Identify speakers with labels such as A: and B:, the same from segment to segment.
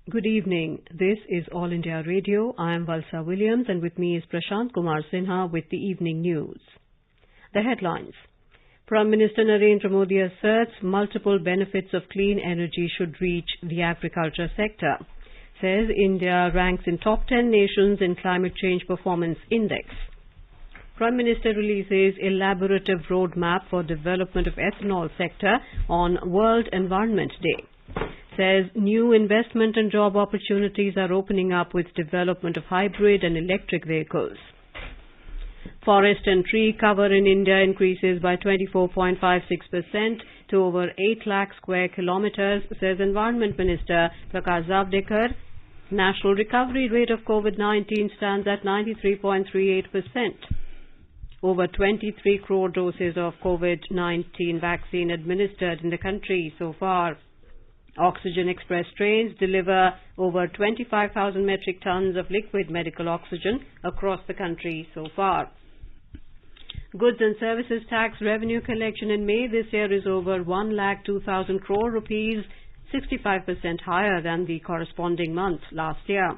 A: Good evening. This is All India Radio. I am Valsa Williams and with me is Prashant Kumar Sinha with the evening news. The headlines. Prime Minister Narendra Modi asserts multiple benefits of clean energy should reach the agriculture sector. Says India ranks in top 10 nations in Climate Change Performance Index. Prime Minister releases elaborative roadmap for development of ethanol sector on World Environment Day. Says new investment and job opportunities are opening up with development of hybrid and electric vehicles. Forest and tree cover in India increases by 24.56% to over 8 lakh square kilometers, says Environment Minister Prakash Javadekar. National recovery rate of COVID-19 stands at 93.38%. Over 23 crore doses of COVID-19 vaccine administered in the country so far. Oxygen Express trains deliver over 25,000 metric tons of liquid medical oxygen across the country so far. Goods and services tax revenue collection in May this year is over 1,02,000 crore rupees, 65% higher than the corresponding month last year.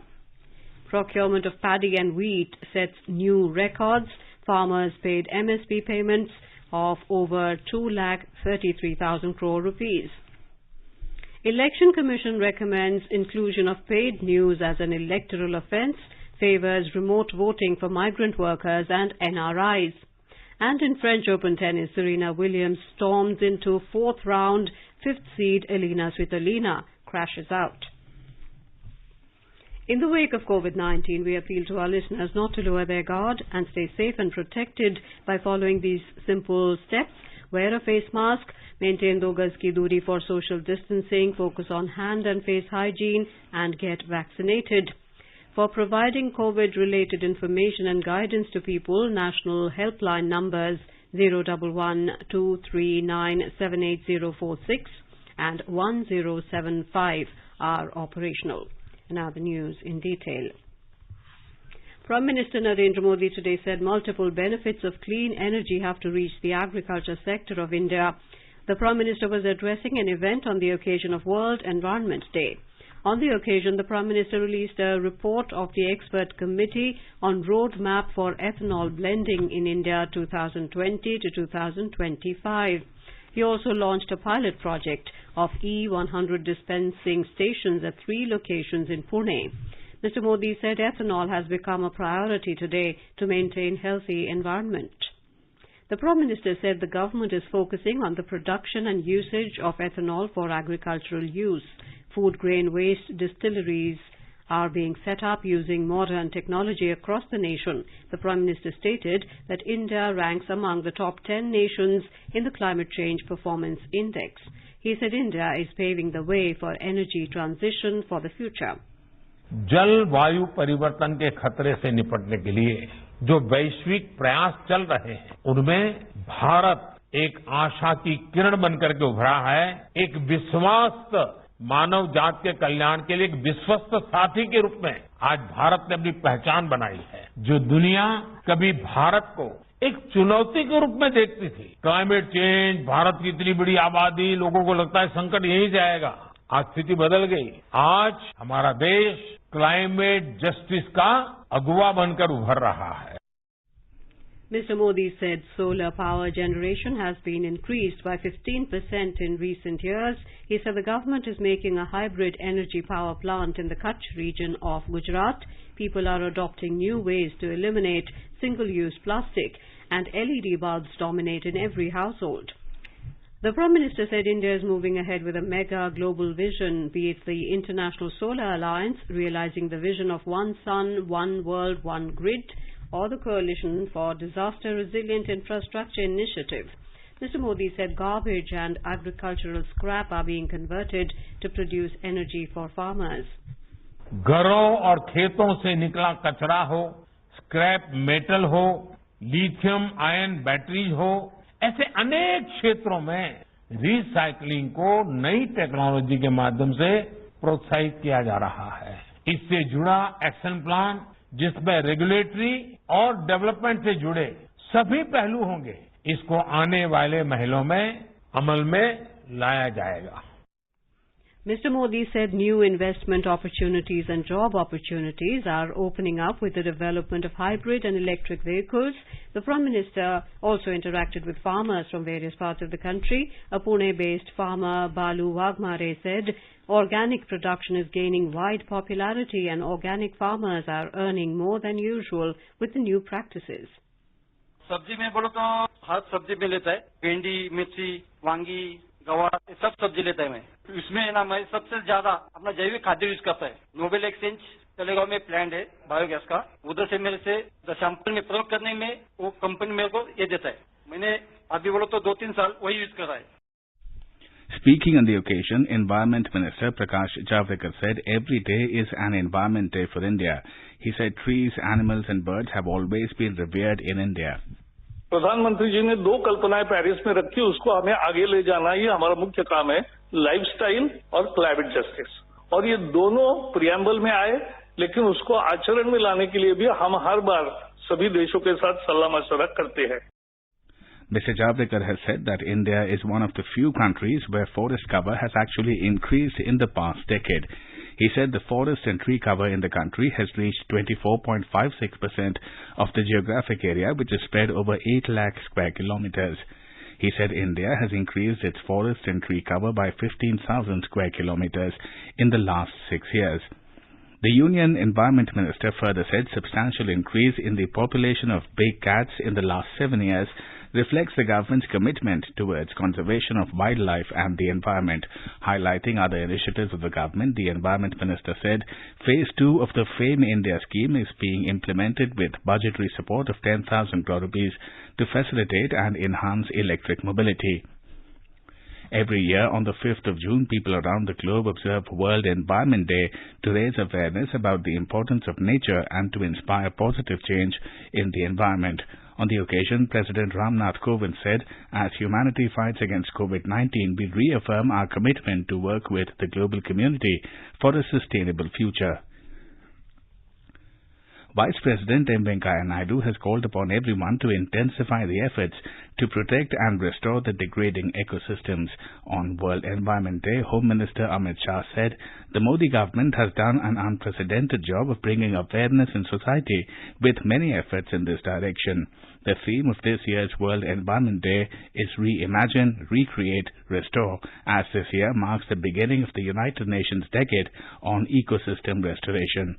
A: Procurement of paddy and wheat sets new records. Farmers paid MSP payments of over 2,33,000 crore rupees. Election Commission recommends inclusion of paid news as an electoral offence, favours remote voting for migrant workers and NRIs. And in French Open tennis, Serena Williams storms into fourth round, fifth seed Elina Svitolina crashes out. In the wake of COVID-19, we appeal to our listeners not to lower their guard and stay safe and protected by following these simple steps. Wear a face mask, maintain 2 gaz ki duri for social distancing, focus on hand and face hygiene, and get vaccinated. For providing COVID-related information and guidance to people, national helpline numbers 011-239-78046 and 1075 are operational. Now the news in detail. Prime Minister Narendra Modi today said multiple benefits of clean energy have to reach the agriculture sector of India. The Prime Minister was addressing an event on the occasion of World Environment Day. On the occasion, the Prime Minister released a report of the expert committee on roadmap for ethanol blending in India 2020 to 2025. He also launched a pilot project of E100 dispensing stations at 3 locations in Pune. Mr. Modi said ethanol has become a priority today to maintain healthy environment. The Prime Minister said the government is focusing on the production and usage of ethanol for agricultural use. Food grain waste distilleries are being set up using modern technology across the nation. The Prime Minister stated that India ranks among the top 10 nations in the Climate Change Performance Index. He said India is paving the way for energy transition for the future.
B: जलवायु परिवर्तन के खतरे से निपटने के लिए जो वैश्विक प्रयास चल रहे हैं उनमें भारत एक आशा की किरण बनकर के उभरा है। एक विश्वस्त मानव जात के कल्याण के लिए एक विश्वस्त साथी के रूप में आज भारत ने अपनी पहचान बनाई है। जो दुनिया कभी भारत को एक चुनौती के रूप में देखती थी, क्लाइमेट चेंज, भारत की इतनी बड़ी आबादी, लोगों को लगता है संकट यहीं जाएगा, आज स्थिति बदल गई। आज हमारा देश क्लाइमेट जस्टिस का अगुवा बनकर उभर रहा है।
A: Mr. Modi said solar power generation has been increased by 15% in recent years. He said the government is making a hybrid energy power plant in the Kutch region of Gujarat. People are adopting new ways to eliminate single-use plastic, and LED bulbs dominate in every household. The Prime Minister said India is moving ahead with a mega global vision, be it the International Solar Alliance, realizing the vision of one sun, one world, one grid, or the Coalition for Disaster Resilient Infrastructure Initiative. Mr. Modi said garbage and agricultural scrap are being converted to produce energy for farmers.
B: घरों और खेतों से निकला कचरा हो, scrap metal हो, lithium ion batteries हो, ऐसे अनेक क्षेत्रों में रिसाइकलिंग को नई टेक्नोलॉजी के माध्यम से प्रोत्साहित किया जा रहा है। इससे जुड़ा एक्शन प्लान जिसमें रेगुलेटरी और डेवलपमेंट से जुड़े सभी पहलू होंगे, इसको आने वाले महीनों में अमल में लाया जाएगा।
A: Mr. Modi said new investment opportunities and job opportunities are opening up with the development of hybrid and electric vehicles. The Prime Minister also interacted with farmers from various parts of the country. A Pune-based farmer, Balu Wagmare, said organic production is gaining wide popularity and organic farmers are earning more than usual with the new practices.
C: सब्जी में बोलो तो हर सब्जी में लेता है, भिंडी, मिर्ची, वांगी, गवार, सब सब्जी लेता है मैं। इसमें ना मैं सबसे ज्यादा अपना जैविक खाद्य यूज करता है। नोबेल एक्सचेंज तलेगांव में प्लांट है बायोगैस का, उधर से मेरे से सैंपल में प्रयोग करने में वो कंपनी मेरे को ये देता है। मैंने अभी बोलो तो 2-3 साल वही यूज कर रहा है।
D: Speaking on the occasion, Environment Minister Prakash Javadekar said every day is an Environment Day for India. He said trees, animals and birds have always been revered in India.
E: प्रधानमंत्री जी ने 2 कल्पनाएं पेरिस में रखी, उसको हमें आगे ले जाना ही हमारा मुख्य काम है, लाइफस्टाइल और क्लाइमेट जस्टिस। और ये दोनों प्रियम्बल में आए, लेकिन उसको आचरण में लाने के लिए भी हम हर बार सभी देशों के साथ सलाह मशवरा करते हैं।
D: Mr. Javadekar has said that India is one of the few countries where forest cover has actually increased in the past decade. He said the forest and tree cover in the country has reached 24.56% of the geographic area, which is spread over 8 lakh square kilometers. He said India has increased its forest and tree cover by 15,000 square kilometers in the last 6 years. The Union Environment Minister further said substantial increase in the population of big cats in the last 7 years reflects the government's commitment towards conservation of wildlife and the environment. Highlighting other initiatives of the government, the Environment Minister said Phase 2 of the FAME India scheme is being implemented with budgetary support of 10,000 crore rupees to facilitate and enhance electric mobility. Every year on the 5th of June, people around the globe observe World Environment Day to raise awareness about the importance of nature and to inspire positive change in the environment. On the occasion, President Ramnath Kovind said, as humanity fights against COVID-19, we reaffirm our commitment to work with the global community for a sustainable future. Vice President M. Venkaiah Naidu has called upon everyone to intensify the efforts to protect and restore the degrading ecosystems. On World Environment Day, Home Minister Amit Shah said the Modi government has done an unprecedented job of bringing awareness in society with many efforts in this direction. The theme of this year's World Environment Day is Reimagine, Recreate, Restore, as this year marks the beginning of the United Nations Decade on Ecosystem Restoration.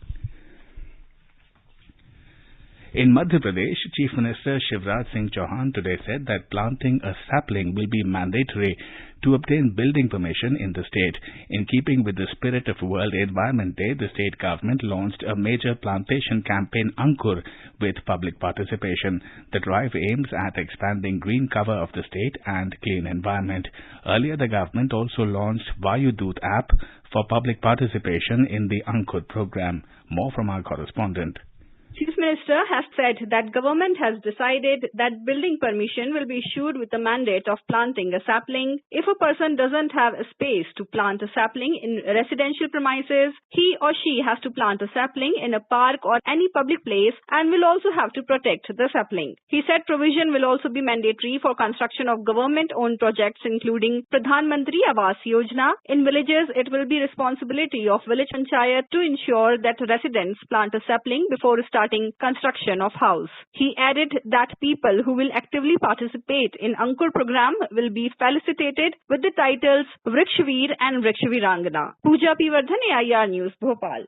D: In Madhya Pradesh, Chief Minister Shivraj Singh Chauhan today said that planting a sapling will be mandatory to obtain building permission in the state. In keeping with the spirit of World Environment Day, the state government launched a major plantation campaign Ankur with public participation. The drive aims at expanding green cover of the state and clean environment. Earlier, the government also launched Vayu Doot app for public participation in the Ankur program. More from our correspondent.
F: Chief Minister has said that government has decided that building permission will be issued with the mandate of planting a sapling. If a person doesn't have a space to plant a sapling in residential premises, he or she has to plant a sapling in a park or any public place and will also have to protect the sapling. He said provision will also be mandatory for construction of government-owned projects including Pradhan Mantri Awas Yojana. In villages, it will be responsibility of village panchayat to ensure that residents plant a sapling before starting construction of house. He added that people who will actively participate in Ankur program will be felicitated with the titles Vrikshveer and Vrikshveerangana. Pooja P. Vardhan, AIR News, Bhopal.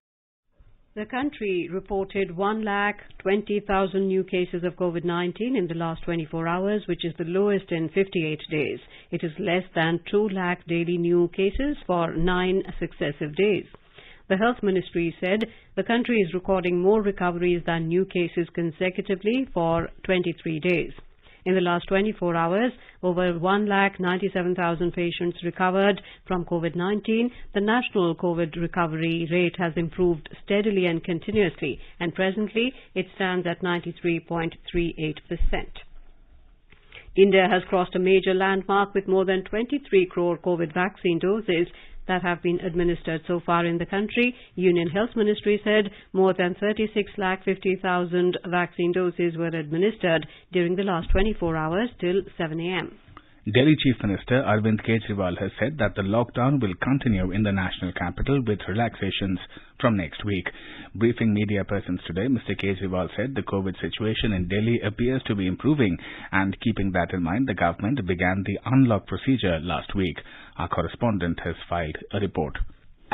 A: The country reported 1,20,000 new cases of COVID-19 in the last 24 hours, which is the lowest in 58 days. It is less than 2 lakh daily new cases for 9 successive days. The Health Ministry said the country is recording more recoveries than new cases consecutively for 23 days. In the last 24 hours, over 1,97,000 patients recovered from COVID-19. The national COVID recovery rate has improved steadily and continuously, and presently it stands at 93.38%. India has crossed a major landmark with more than 23 crore COVID vaccine doses that have been administered so far in the country. Union Health Ministry said more than 36,50,000 vaccine doses were administered during the last 24 hours till 7 a.m.
D: Delhi Chief Minister Arvind Kejriwal has said that the lockdown will continue in the national capital with relaxations from next week. Briefing media persons today, Mr. Kejriwal said the COVID situation in Delhi appears to be improving, and keeping that in mind, the government began the unlock procedure last week. Our correspondent has filed a report.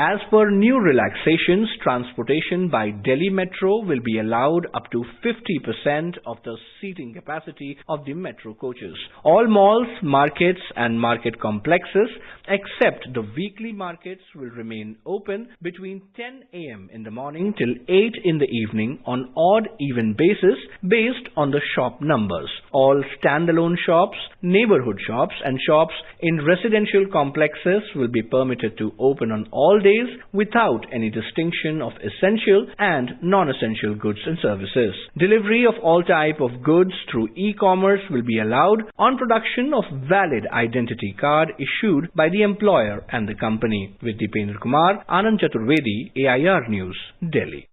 G: As per new relaxations, transportation by Delhi Metro will be allowed up to 50% of the seating capacity of the metro coaches. All malls, markets and market complexes except the weekly markets will remain open between 10 a.m. in the morning till 8 in the evening on odd-even basis based on the shop numbers. All standalone shops, neighborhood shops and shops in residential complexes will be permitted to open on all days without any distinction of essential and non-essential goods and services. Delivery of all type of goods through e-commerce will be allowed on production of valid identity card issued by the employer and the company. With Deependra Kumar, Anand Chaturvedi, AIR News, Delhi.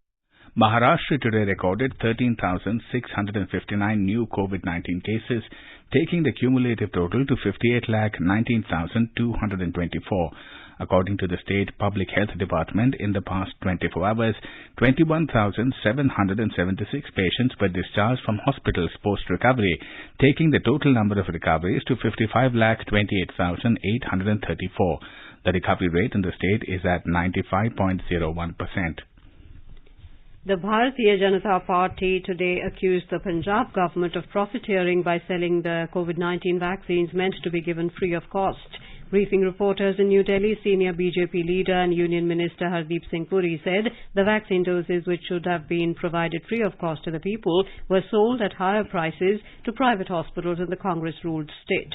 D: Maharashtra today recorded 13,659 new COVID-19 cases, taking the cumulative total to 58,19,224. According to the State Public Health Department, in the past 24 hours, 21,776 patients were discharged from hospitals post-recovery, taking the total number of recoveries to 55,28,834. The recovery rate in the state is at 95.01%.
A: The Bharatiya Janata Party today accused the Punjab government of profiteering by selling the COVID-19 vaccines meant to be given free of cost. Briefing reporters in New Delhi, senior BJP leader and Union Minister Hardeep Singh Puri said the vaccine doses which should have been provided free of cost to the people were sold at higher prices to private hospitals in the Congress-ruled state.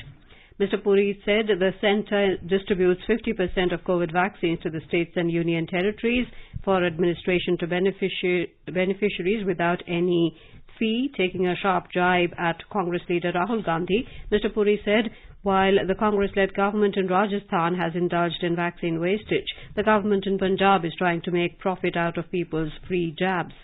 A: Mr. Puri said the centre distributes 50% of COVID vaccines to the states and union territories for administration to beneficiaries without any fee, taking a sharp jibe at Congress leader Rahul Gandhi. Mr. Puri said while the Congress-led government in Rajasthan has indulged in vaccine wastage, the government in Punjab is trying to make profit out of people's free jabs.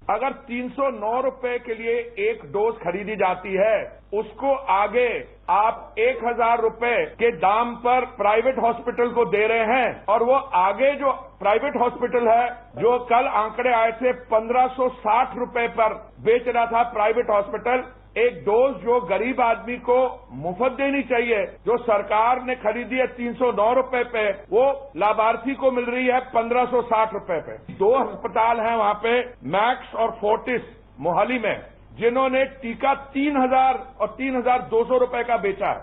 H: अगर 309 रुपए के लिए एक dose खरीदी जाती है, उसको आगे आप 1000 रुपए के दाम पर प्राइवेट हॉस्पिटल को दे रहे हैं और वो आगे जो प्राइवेट हॉस्पिटल है, जो कल आंकड़े आए थे 1560 रुपए पर बेच रहा था प्राइवेट हॉस्पिटल, एक डोज जो गरीब आदमी को मुफ्त देनी चाहिए, जो सरकार ने खरीदी है 309 रुपए पे, वो लाभार्थी को मिल रही है 1560 रुपए पे। 2 अस्पताल हैं वहां पे, मैक्स और फोर्टिस मोहाली में, जिन्होंने टीका 3000 और 3200 रुपए का बेचा है।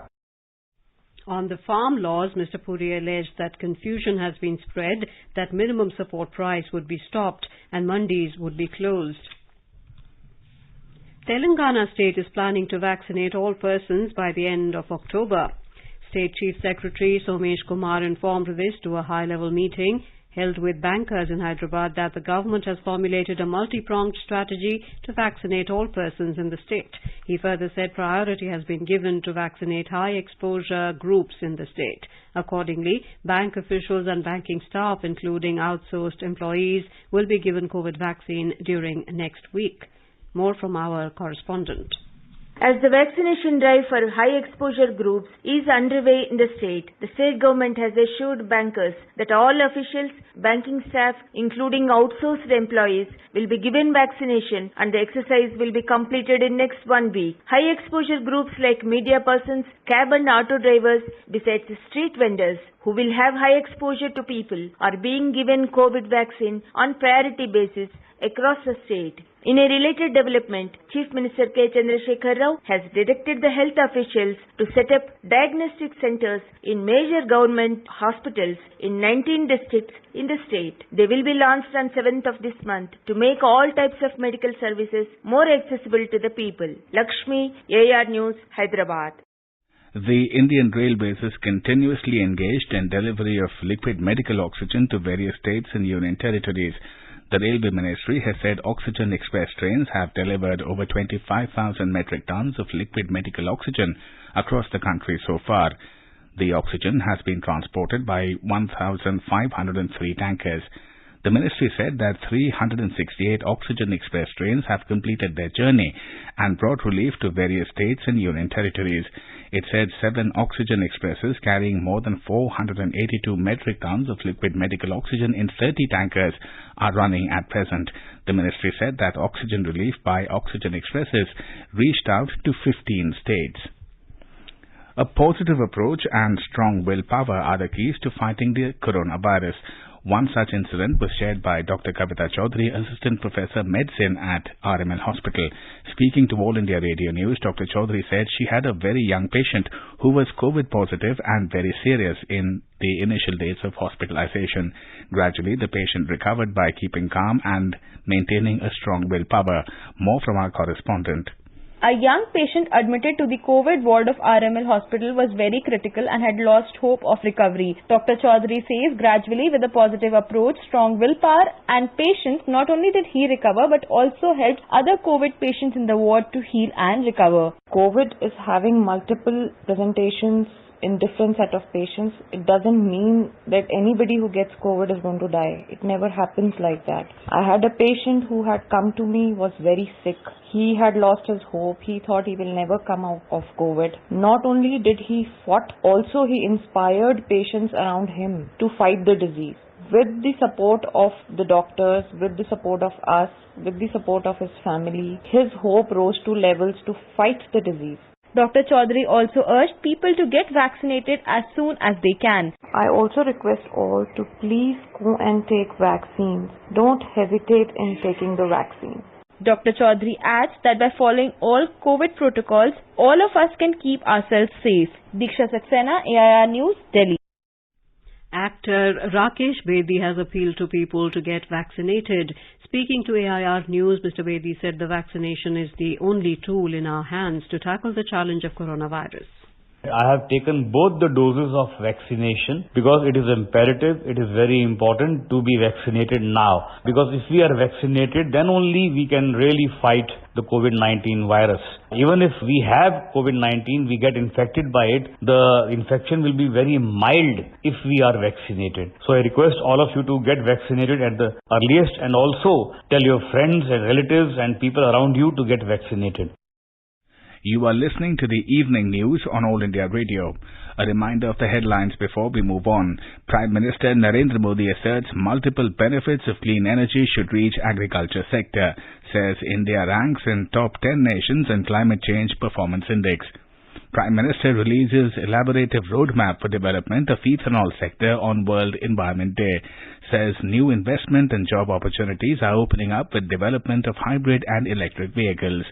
A: On the farm laws, Mr. Puri alleged that confusion has been spread that minimum support price would be stopped and mandis would be closed. Telangana state is planning to vaccinate all persons by the end of October. State Chief Secretary Somesh Kumar informed this to a high-level meeting held with bankers in Hyderabad that the government has formulated a multi-pronged strategy to vaccinate all persons in the state. He further said priority has been given to vaccinate high-exposure groups in the state. Accordingly, bank officials and banking staff, including outsourced employees, will be given COVID vaccine during next week. More from our correspondent.
I: As the vaccination drive for high-exposure groups is underway in the state government has assured bankers that all officials, banking staff, including outsourced employees, will be given vaccination and the exercise will be completed in next 1 week. High-exposure groups like media persons, cab and auto drivers, besides street vendors, who will have high exposure to people, are being given COVID vaccine on priority basis across the state. In a related development, Chief Minister K. Chandrasekhar Rao has directed the health officials to set up diagnostic centers in major government hospitals in 19 districts in the state. They will be launched on 7th of this month to make all types of medical services more accessible to the people. Lakshmi, AIR News, Hyderabad.
D: The Indian Railways is continuously engaged in delivery of liquid medical oxygen to various states and union territories. The Railway Ministry has said Oxygen Express trains have delivered over 25,000 metric tons of liquid medical oxygen across the country so far. The oxygen has been transported by 1,503 tankers. The ministry said that 368 Oxygen Express trains have completed their journey and brought relief to various states and union territories. It said 7 Oxygen Expresses carrying more than 482 metric tons of liquid medical oxygen in 30 tankers are running at present. The ministry said that oxygen relief by Oxygen Expresses reached out to 15 states. A positive approach and strong willpower are the keys to fighting the coronavirus. One such incident was shared by Dr. Kavita Chaudhary, Assistant Professor Medicine at RML Hospital. Speaking to All India Radio News, Dr. Chaudhary said she had a very young patient who was COVID positive and very serious in the initial days of hospitalization. Gradually, the patient recovered by keeping calm and maintaining a strong willpower. More from our correspondent.
J: A young patient admitted to the COVID ward of RML Hospital was very critical and had lost hope of recovery. Dr. Chaudhary says gradually with a positive approach, strong willpower and patience, not only did he recover but also helped other COVID patients in the ward to heal and recover.
K: COVID is having multiple presentations in different set of patients. It doesn't mean that anybody who gets COVID is going to die. It never happens like that. I had a patient who had come to me, was very sick. He had lost his hope. He thought he will never come out of COVID. Not only did he fought, also he inspired patients around him to fight the disease. With the support of the doctors, with the support of us, with the support of his family, his hope rose to levels to fight the disease.
J: Dr. Chaudhary also urged people to get vaccinated as soon as they can.
K: I also request all to please go and take vaccines. Don't hesitate in taking the vaccine.
J: Dr. Chaudhary adds that by following all COVID protocols, all of us can keep ourselves safe. Diksha Saxena, AIR News, Delhi.
A: Actor Rakesh Bedi has appealed to people to get vaccinated. Speaking to AIR News, Mr. Bedi said the vaccination is the only tool in our hands to tackle the challenge of coronavirus.
L: I have taken both the doses of vaccination because it is imperative, it is very important to be vaccinated now. Because if we are vaccinated, then only we can really fight the COVID-19 virus. Even if we have COVID-19, we get infected by it, the infection will be very mild if we are vaccinated. So I request all of you to get vaccinated at the earliest and also tell your friends and relatives and people around you to get vaccinated.
D: You are listening to the evening news on All India Radio. A reminder of the headlines before we move on. Prime Minister Narendra Modi asserts multiple benefits of clean energy should reach agriculture sector, says India ranks in top 10 nations in Climate Change Performance Index. Prime Minister releases elaborative roadmap for development of ethanol sector on World Environment Day, says new investment and job opportunities are opening up with development of hybrid and electric vehicles.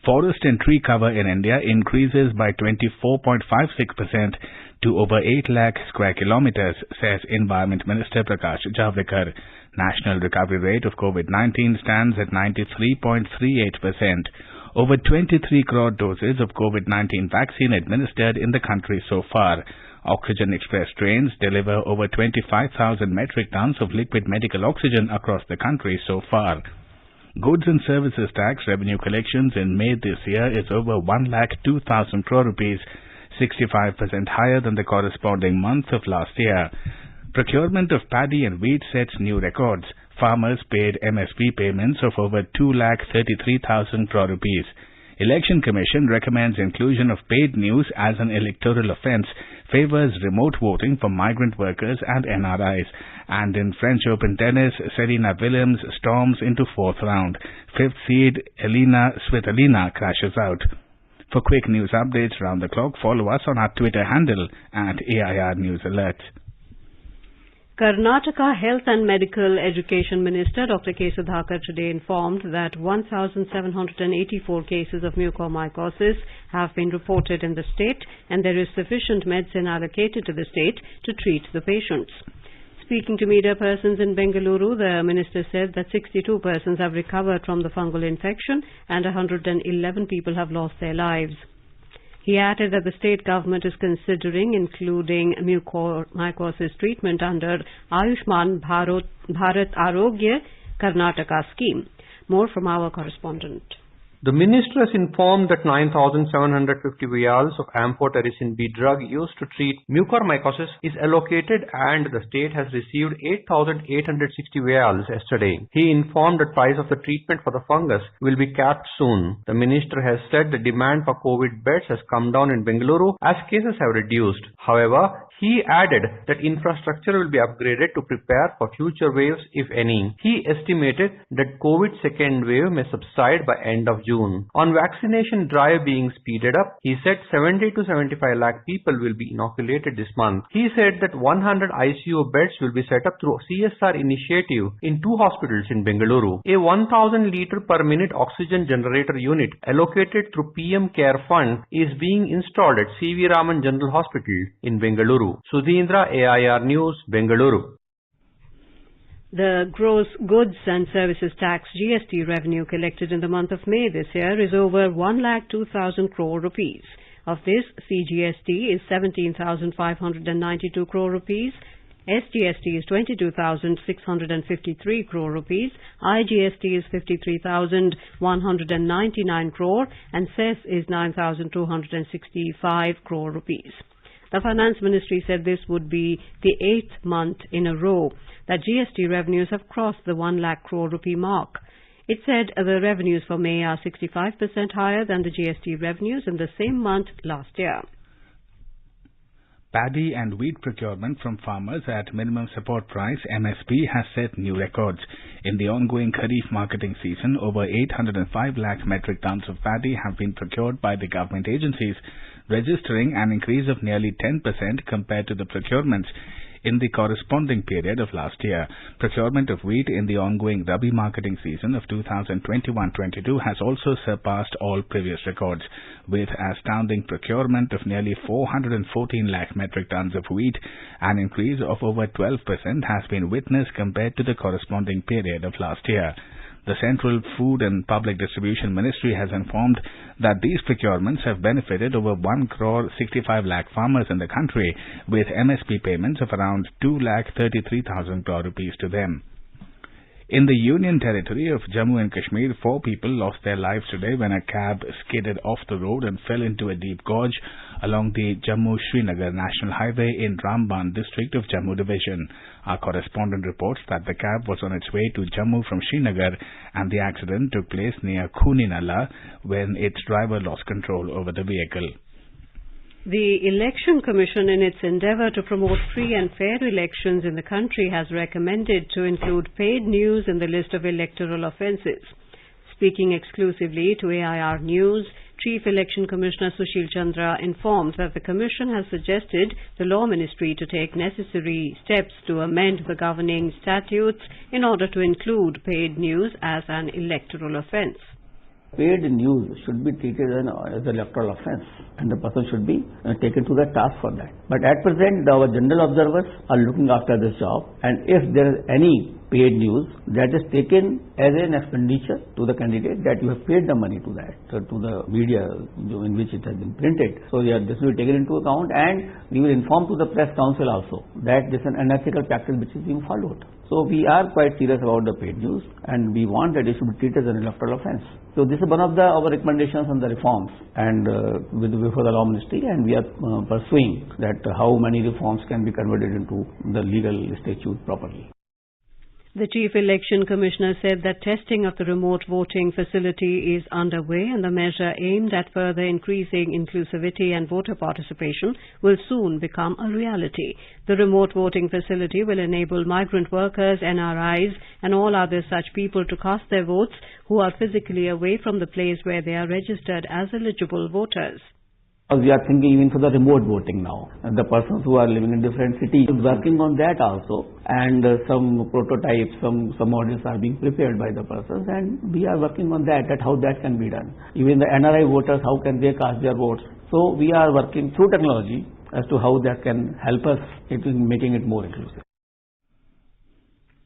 D: Forest and tree cover in India increases by 24.56% to over 8 lakh square kilometers, says Environment Minister Prakash Javadekar. National recovery rate of COVID-19 stands at 93.38%. Over 23 crore doses of COVID-19 vaccine administered in the country so far. Oxygen Express trains deliver over 25,000 metric tons of liquid medical oxygen across the country so far. Goods and Services Tax revenue collections in May this year is over 1,02,000 crore rupees, 65% higher than the corresponding month of last year. Procurement of paddy and wheat sets new records. Farmers paid MSP payments of over 2,33,000 crore rupees. Election Commission recommends inclusion of paid news as an electoral offence, favours remote voting for migrant workers and NRIs. And in French Open tennis, Serena Williams storms into fourth round. Fifth seed Elina Svitolina crashes out. For quick news updates round the clock, follow us on our Twitter handle at AIR News Alert.
A: Karnataka Health and Medical Education Minister Dr. K. Sudhakar today informed that 1,784 cases of mucormycosis have been reported in the state and there is sufficient medicine allocated to the state to treat the patients. Speaking to media persons in Bengaluru, the minister said that 62 persons have recovered from the fungal infection and 111 people have lost their lives. He added that the state government is considering including mucormycosis treatment under Ayushman Bharat Arogya Karnataka scheme. More from our correspondent.
M: The minister has informed that 9,750 vials of amphotericin B drug used to treat mucormycosis is allocated and the state has received 8,860 vials yesterday. He informed that price of the treatment for the fungus will be capped soon. The minister has said the demand for COVID beds has come down in Bengaluru as cases have reduced. However, he added that infrastructure will be upgraded to prepare for future waves, if any. He estimated that COVID second wave may subside by end of June. On vaccination drive being speeded up, he said 70 to 75 lakh people will be inoculated this month. He said that 100 ICU beds will be set up through CSR initiative in 2 hospitals in Bengaluru. A 1,000 litre per minute oxygen generator unit allocated through PM Care Fund is being installed at C.V. Raman General Hospital in Bengaluru. Sudhindra, AIR News, Bengaluru.
A: The gross goods and services tax GST revenue collected in the month of May this year is over 1,02,000 crore rupees. Of this, CGST is 17,592 crore rupees, SGST is 22,653 crore rupees, IGST is 53,199 crore and cess is 9,265 crore rupees. The Finance Ministry said this would be the 8th month in a row that GST revenues have crossed the 1 lakh crore rupee mark. It said the revenues for May are 65% higher than the GST revenues in the same month last year.
D: Paddy and wheat procurement from farmers at minimum support price MSP has set new records. In the ongoing Kharif marketing season, over 805 lakh metric tons of paddy have been procured by the government agencies, registering an increase of nearly 10% compared to the procurements in the corresponding period of last year. Procurement of wheat in the ongoing Rabi marketing season of 2021-22 has also surpassed all previous records, with astounding procurement of nearly 414 lakh metric tons of wheat. An increase of over 12% has been witnessed compared to the corresponding period of last year. The Central Food and Public Distribution Ministry has informed that these procurements have benefited over 1 crore 65 lakh farmers in the country, with MSP payments of around 2,33,000 crore rupees to them. In the Union Territory of Jammu and Kashmir, 4 people lost their lives today when a cab skidded off the road and fell into a deep gorge along the Jammu-Srinagar National Highway in Ramban district of Jammu Division. Our correspondent reports that the cab was on its way to Jammu from Srinagar and the accident took place near Khuni Nala when its driver lost control over the vehicle.
A: The Election Commission, in its endeavour to promote free and fair elections in the country, has recommended to include paid news in the list of electoral offences. Speaking exclusively to AIR News, Chief Election Commissioner Sushil Chandra informed that the Commission has suggested the Law Ministry to take necessary steps to amend the governing statutes in order to include paid news as an electoral offence.
N: Paid news should be treated as an electoral offence and the person should be taken to the task for that. But at present, our general observers are looking after this job, and if there is any paid news that is taken as an expenditure to the candidate, that you have paid the money to that, to the media in which it has been printed. So this will be taken into account, and we will inform to the press council also that this is an unethical practice which is being followed. So we are quite serious about the paid news, and we want that it should be treated as an electoral offence. So this is one of our recommendations on the reforms and before the Law Ministry, and we are pursuing that how many reforms can be converted into the legal statute properly.
A: The Chief Election Commissioner said that testing of the remote voting facility is underway and the measure aimed at further increasing inclusivity and voter participation will soon become a reality. The remote voting facility will enable migrant workers, NRIs and all other such people to cast their votes who are physically away from the place where they are registered as eligible voters.
N: We are thinking even for the remote voting now. And the persons who are living in different cities, working on that also. And some prototypes, some models are being prepared by the persons, and we are working on that how that can be done. Even the NRI voters, how can they cast their votes? So we are working through technology as to how that can help us in making it more inclusive.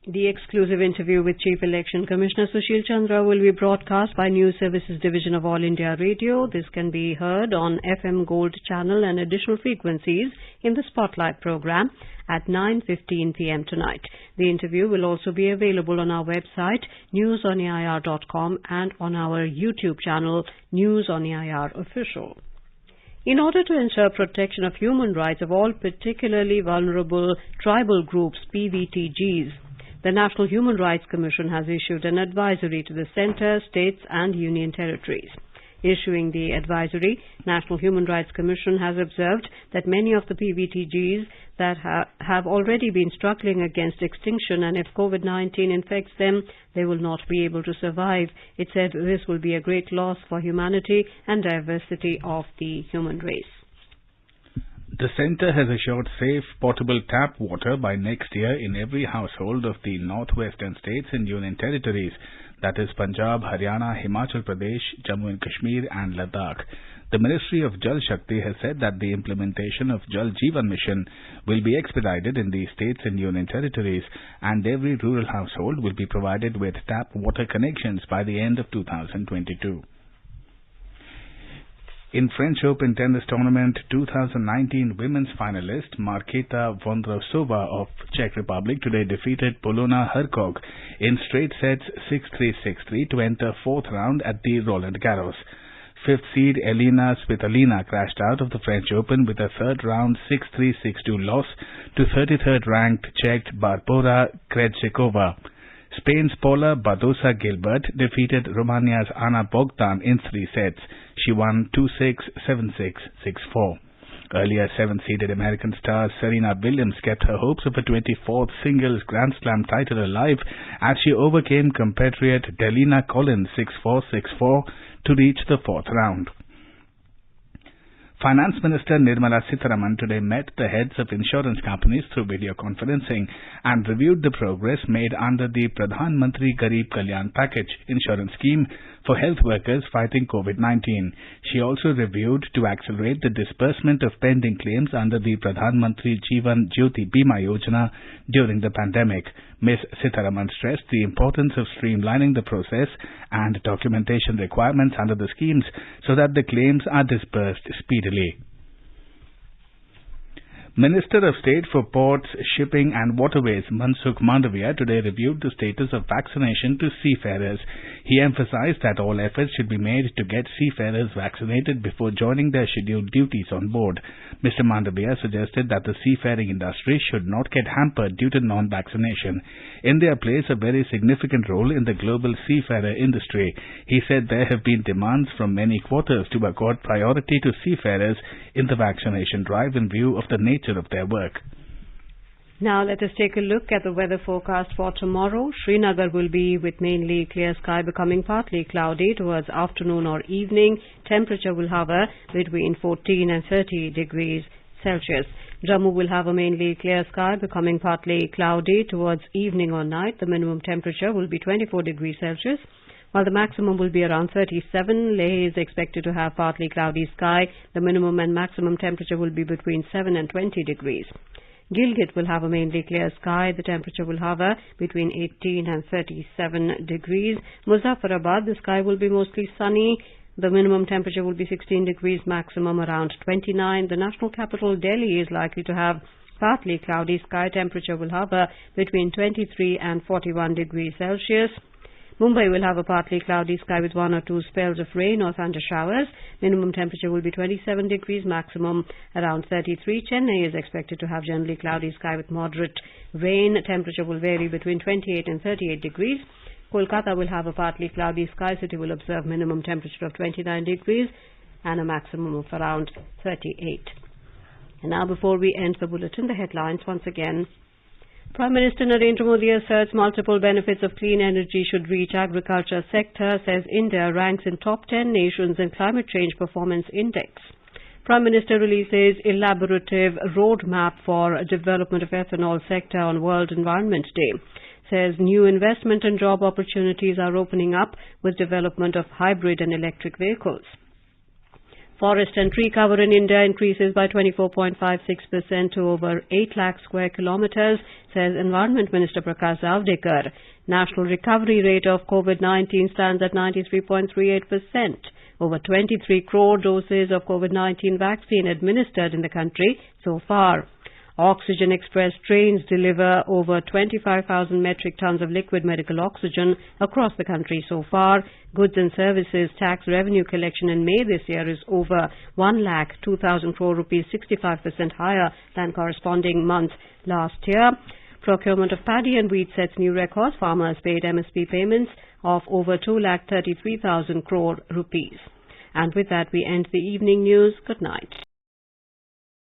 A: The exclusive interview with Chief Election Commissioner Sushil Chandra will be broadcast by News Services Division of All India Radio. This can be heard on FM Gold channel and additional frequencies in the Spotlight program at 9:15 p.m. tonight. The interview will also be available on our website, newsonair.com, and on our YouTube channel, News on AIR Official. In order to ensure protection of human rights of all particularly vulnerable tribal groups, PVTGs, the National Human Rights Commission has issued an advisory to the Centre, States and Union Territories. Issuing the advisory, National Human Rights Commission has observed that many of the PVTGs that have already been struggling against extinction, and if COVID-19 infects them, they will not be able to survive. It said this will be a great loss for humanity and diversity of the human race.
D: The centre has assured safe, potable tap water by next year in every household of the northwestern states and union territories, that is Punjab, Haryana, Himachal Pradesh, Jammu and Kashmir and Ladakh. The Ministry of Jal Shakti has said that the implementation of Jal Jeevan Mission will be expedited in the states and union territories, and every rural household will be provided with tap water connections by the end of 2022. In French Open Tennis Tournament 2019, women's finalist Markéta Vondrousova of Czech Republic today defeated Polona Hercog in straight sets 6-3, 6-3 to enter fourth round at the Roland Garros. Fifth seed Elina Svitolina crashed out of the French Open with a third round 6-3, 6-2 loss to 33rd ranked Czech Barbora Krejcikova. Spain's Paula Badosa Gilbert defeated Romania's Ana Bogdan in 3 sets. She won 2-6, 7-6, 6-4. Earlier, 7th-seeded American star Serena Williams kept her hopes of a 24th singles Grand Slam title alive as she overcame compatriot Delina Collins 6-4, 6-4 to reach the fourth round. Finance Minister Nirmala Sitharaman today met the heads of insurance companies through video conferencing and reviewed the progress made under the Pradhan Mantri Garib Kalyan Package insurance scheme for health workers fighting COVID-19. She also reviewed to accelerate the disbursement of pending claims under the Pradhan Mantri Jeevan Jyoti Bima Yojana during the pandemic. Ms. Sitharaman stressed the importance of streamlining the process and documentation requirements under the schemes so that the claims are disbursed speedily. Minister of State for Ports, Shipping and Waterways Mansukh Mandavia today reviewed the status of vaccination to seafarers. He emphasized that all efforts should be made to get seafarers vaccinated before joining their scheduled duties on board. Mr. Mandavia suggested that the seafaring industry should not get hampered due to non-vaccination. India plays a very significant role in the global seafarer industry. He said there have been demands from many quarters to accord priority to seafarers in the vaccination drive in view of the nature of their work.
A: Now let us take a look at the weather forecast for tomorrow. Srinagar will be with mainly clear sky becoming partly cloudy towards afternoon or evening. Temperature will hover between 14 and 30 degrees Celsius. Jammu will have a mainly clear sky becoming partly cloudy towards evening or night. The minimum temperature will be 24 degrees Celsius, while the maximum will be around 37. Leh is expected to have partly cloudy sky. The minimum and maximum temperature will be between 7 and 20 degrees. Gilgit will have a mainly clear sky. The temperature will hover between 18 and 37 degrees. Muzaffarabad, the sky will be mostly sunny. The minimum temperature will be 16 degrees, maximum around 29. The national capital, Delhi, is likely to have partly cloudy sky. Temperature will hover between 23 and 41 degrees Celsius. Mumbai will have a partly cloudy sky with 1 or 2 spells of rain or thunder showers. Minimum temperature will be 27 degrees, maximum around 33. Chennai is expected to have generally cloudy sky with moderate rain. Temperature will vary between 28 and 38 degrees. Kolkata will have a partly cloudy sky. City will observe minimum temperature of 29 degrees and a maximum of around 38. And now, before we end the bulletin, the headlines once again. Prime Minister Narendra Modi asserts multiple benefits of clean energy should reach agriculture sector, says India ranks in top 10 nations in Climate Change Performance Index. Prime Minister releases elaborative roadmap for development of ethanol sector on World Environment Day. Says new investment and job opportunities are opening up with development of hybrid and electric vehicles. Forest and tree cover in India increases by 24.56% to over 8 lakh square kilometers, says Environment Minister Prakash Javadekar. National recovery rate of COVID-19 stands at 93.38%. Over 23 crore doses of COVID-19 vaccine administered in the country so far. Oxygen Express trains deliver over 25,000 metric tons of liquid medical oxygen across the country so far. Goods and services tax revenue collection in May this year is over 1,02,000 crore rupees, 65% higher than corresponding month last year. Procurement of paddy and wheat sets new records. Farmers paid MSP payments of over 2,33,000 crore rupees. And with that, we end the evening news. Good night.